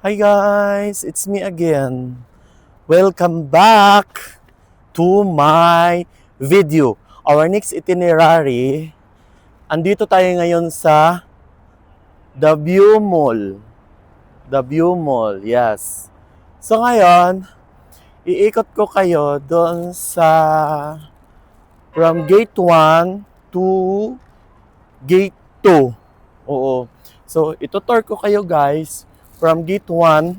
Hi guys, it's me again. Welcome back to my video. Our next itinerary, andito tayo ngayon sa The View Mall. The View Mall, yes. So ngayon, iikot ko kayo doon sa from gate 1 to gate 2. Oo. So, itutour ko kayo guys from gate 1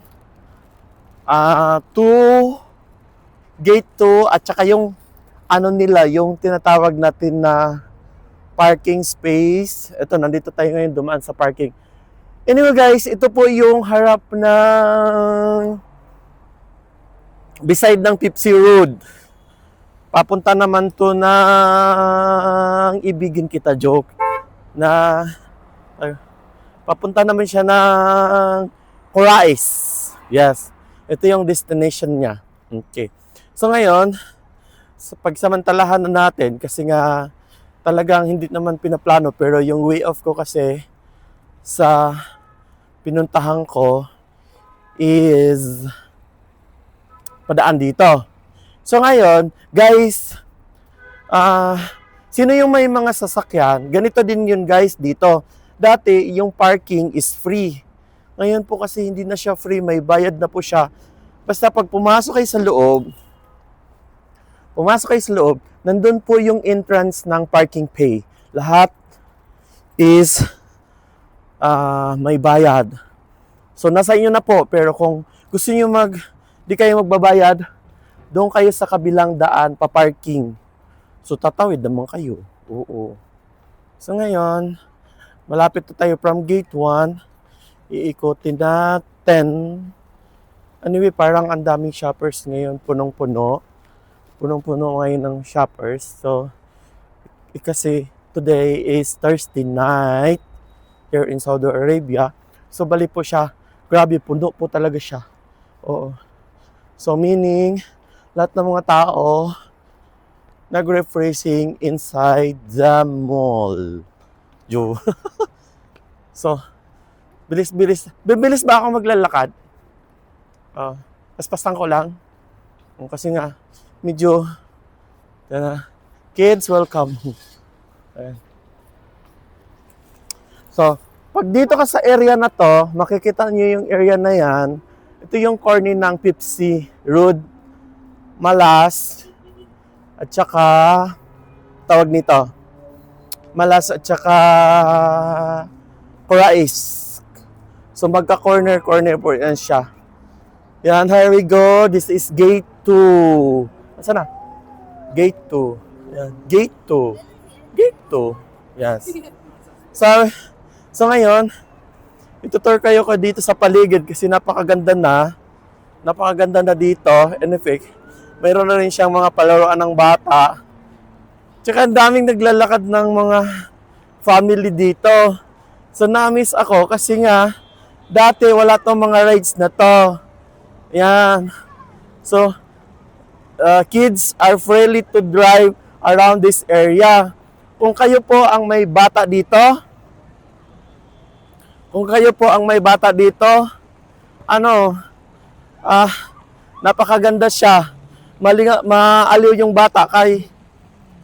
to gate 2 at saka yung ano nila, yung tinatawag natin na parking space. Ito, nandito tayo ngayon dumaan sa parking. Anyway guys, ito po yung harap ng beside ng Pipsi Road. Papunta naman to ng Ibigin Kita, joke. Na papunta naman siya ng Corais. Yes. Ito yung destination niya. Okay. So ngayon, pagsamantalahan na natin kasi nga talagang hindi naman pinaplano pero yung way off ko kasi sa pinuntahan ko is padaan dito. So ngayon, guys, sino yung may mga sasakyan? Ganito din yun guys dito. Dati yung parking is free. Ngayon po kasi hindi na siya free, may bayad na po siya. Basta pag pumasok kayo sa loob, nandun po yung entrance ng parking pay. Lahat is may bayad. So nasa inyo na po, pero kung gusto niyo di kayo magbabayad, doon kayo sa kabilang daan pa parking. So tatawid naman kayo. Oo. So ngayon, malapit na tayo from gate 1. Iikotin natin. Anyway, parang ang daming shoppers ngayon, punong-puno. Punong-puno ngayon ng shoppers. So, kasi today is Thursday night here in Saudi Arabia. So, bali po siya. Grabe, puno po talaga siya. Oo. So, meaning, lahat ng mga tao nag-refreshing inside the mall. Yo. So, bilis-bilis. Bibilis ba ako maglalakad? Paspasan ko lang. Kasi nga, medyo, kids, welcome. Ayan. So, pag dito ka sa area na to, makikita nyo yung area na yan. Ito yung corner ng Pipsi Road, Malas, at saka, tawag nito, Malas at saka Corais. So magka-corner po yan siya. Yan, here we go. This is gate 2. Saan na? Gate 2. Yan, gate 2. Gate 2. Yes. So ngayon, itutur kayo ko dito sa paligid kasi napakaganda na. Napakaganda na dito. In effect, mayroon na rin siyang mga palaruan ng bata. Tsaka ang daming naglalakad ng mga family dito. So na-miss ako kasi nga dati wala tong mga rides na to. Yan. So kids are free to drive around this area. Kung kayo po ang may bata dito, napakaganda siya. Maaliw yung bata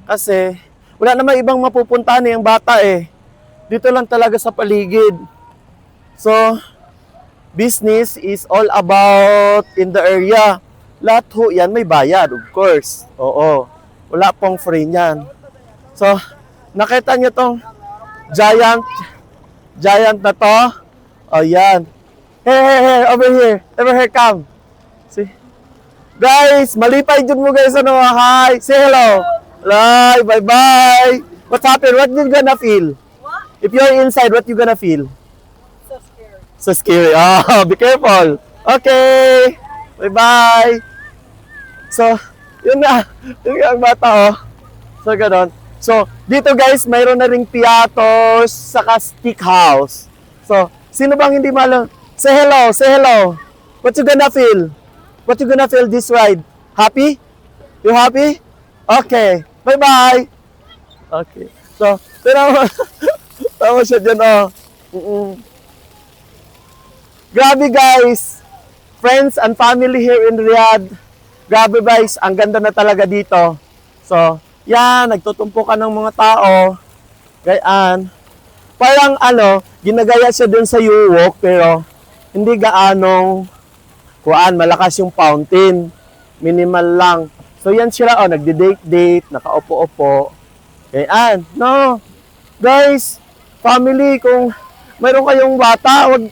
kasi wala namang ibang mapupuntahan yung bata eh. Dito lang talaga sa paligid. So, business is all about in the area. Lahat ho yan may bayad, of course. Oo. Wala pong free niyan. So, nakita nyo tong giant na to? Oh, yan. Hey, over here, come. See? Guys, malipay dyan mo guys, ano, hi. Say hello. Bye, bye-bye. What's happened? What you gonna feel? What? If you're inside, what you gonna feel? So scary. So scary. Oh, be careful. Okay. Bye-bye. So, yun nga. Yun nga ang bata, oh. So, ganon. So, dito guys, mayroon na ring piatos, saka stick house. So, sino bang hindi malang? Say hello, say hello. What you gonna feel? What you gonna feel this ride? Happy? You happy? Okay. Bye-bye. Okay. So, tama siya dyan, oh. Grabe guys! Friends and family here in Riyadh. Grabe guys, ang ganda na talaga dito. So, yan, nagtutumpukan ng mga tao. Gayaan. Parang ginagaya siya dun sa Yuwok, pero hindi gaanong malakas yung fountain. Minimal lang. So, yan sila, nagdi-date-date, nakaupo-upo. Gayaan. No. Guys, family, kung mayroon kayong bata, wag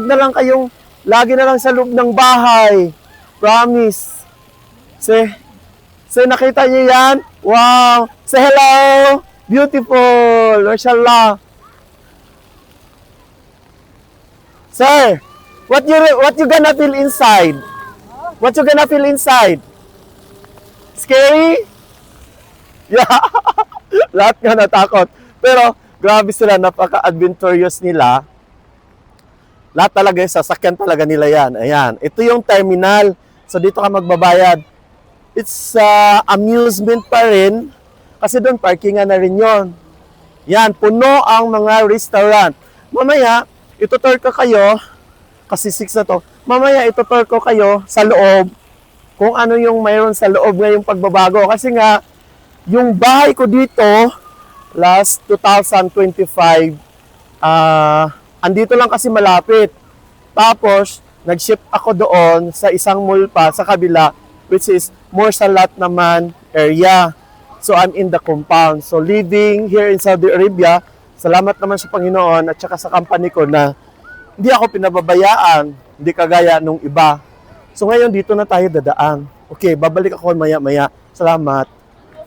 na lang kayong lagi na lang sa loob ng bahay. Promise. Say, nakita niyo yan? Wow! Say hello! Beautiful! Mashallah! Sir, what you gonna feel inside? What you gonna feel inside? Scary? Yeah! Lahat nga natakot. Pero, grabe sila, napaka-adventurous nila. Lahat talaga, sasakyan talaga nila yan. Ayan. Ito yung terminal. So, dito ka magbabayad. It's amusement pa rin. Kasi doon, parkingan na rin yon. Yan, puno ang mga restaurant. Mamaya, itutur ko kayo, kasi 6 na to. Mamaya, itutur ko kayo sa loob, kung ano yung mayroon sa loob ngayong pagbabago. Kasi nga, yung bahay ko dito, last 2025, andito lang kasi malapit. Tapos, nag-shift ako doon sa isang mall pa sa kabila, which is more sa lot naman area. So, I'm in the compound. So, living here in Saudi Arabia, salamat naman sa Panginoon at saka sa company ko na hindi ako pinababayaan, hindi kagaya nung iba. So, ngayon dito na tayo dadaan. Okay, babalik ako maya-maya. Salamat.